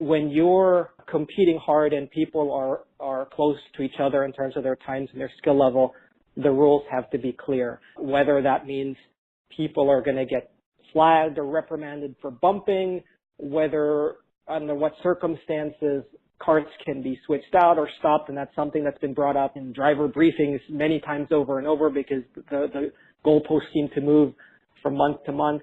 when you're competing hard and people are close to each other in terms of their times and their skill level, the rules have to be clear. Whether that means people are going to get flagged or reprimanded for bumping, whether under what circumstances carts can be switched out or stopped, and that's something that's been brought up in driver briefings many times over and over because the goalposts seem to move from month to month.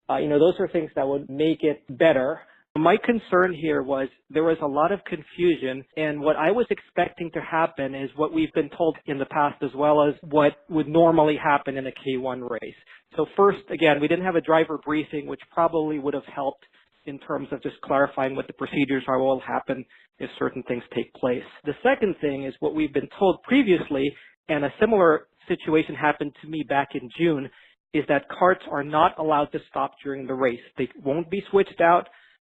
Those are things that would make it better. My concern here was there was a lot of confusion, and what I was expecting to happen is what we've been told in the past as well as what would normally happen in a K1 race. So first, again, we didn't have a driver briefing, which probably would have helped in terms of just clarifying what the procedures are, what will happen if certain things take place. The second thing is what we've been told previously, and a similar situation happened to me back in June, is that carts are not allowed to stop during the race. They won't be switched out.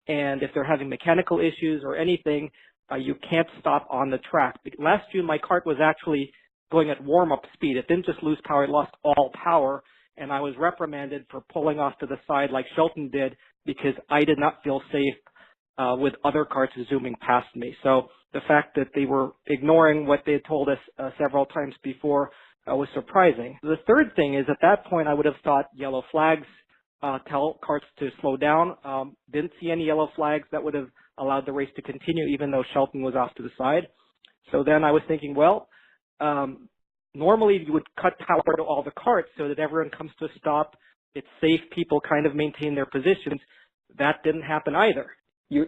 And if they're having mechanical issues or anything, you can't stop on the track. Last June, my cart was actually going at warm-up speed. It didn't just lose power, it lost all power. And I was reprimanded for pulling off to the side like Shelton did because I did not feel safe with other carts zooming past me. So the fact that they were ignoring what they had told us several times before was surprising. The third thing is at that point, I would have thought yellow flags tell carts to slow down. Didn't see any yellow flags that would have allowed the race to continue, even though Shelton was off to the side. So then I was thinking, well, normally you would cut power to all the carts so that everyone comes to a stop. It's safe. People kind of maintain their positions. That didn't happen either. You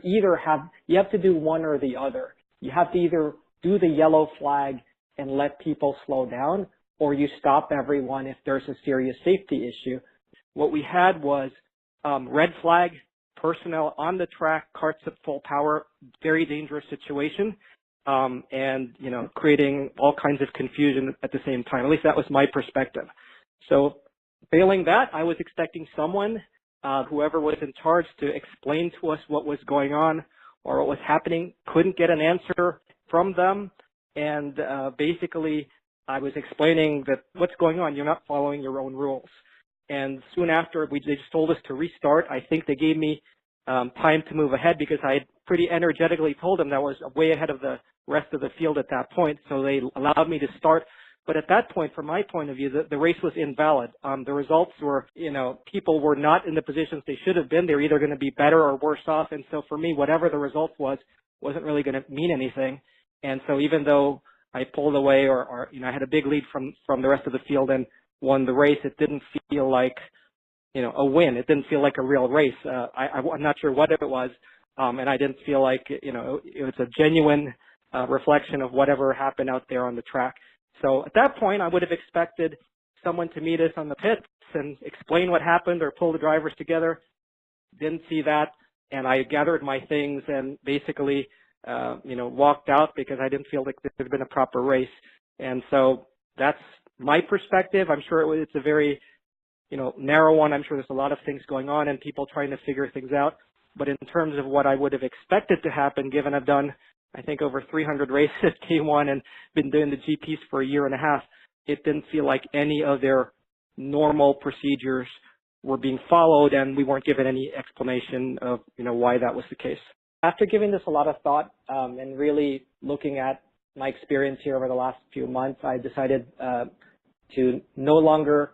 have to do one or the other. You have to either do the yellow flag and let people slow down, or you stop everyone if there's a serious safety issue. What we had was red flag, personnel on the track, carts at full power, very dangerous situation, and creating all kinds of confusion at the same time. At least that was my perspective. So failing that, I was expecting someone, whoever was in charge, to explain to us what was going on or what was happening. Couldn't get an answer from them, and basically I was explaining that what's going on, you're not following your own rules. And soon after, they just told us to restart. I think they gave me time to move ahead because I had pretty energetically told them that I was way ahead of the rest of the field at that point. So they allowed me to start. But at that point, from my point of view, the race was invalid. The results were, people were not in the positions they should have been. They were either going to be better or worse off. And so for me, whatever the result wasn't really going to mean anything. And so even though I pulled away or I had a big lead from the rest of the field and won the race, it didn't feel like, a win. It didn't feel like a real race. I'm not sure what it was. And I didn't feel like, it was a genuine reflection of whatever happened out there on the track. So at that point, I would have expected someone to meet us on the pits and explain what happened or pull the drivers together. Didn't see that. And I gathered my things and basically, walked out because I didn't feel like there had been a proper race. And so that's my perspective. I'm sure it's a very, narrow one. I'm sure there's a lot of things going on and people trying to figure things out. But in terms of what I would have expected to happen, given I've done, I think, over 300 races at K1 and been doing the GPs for a year and a half, it didn't feel like any of their normal procedures were being followed, and we weren't given any explanation of, why that was the case. After giving this a lot of thought and really looking at my experience here over the last few months, I decided to no longer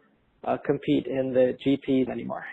compete in the GPs anymore.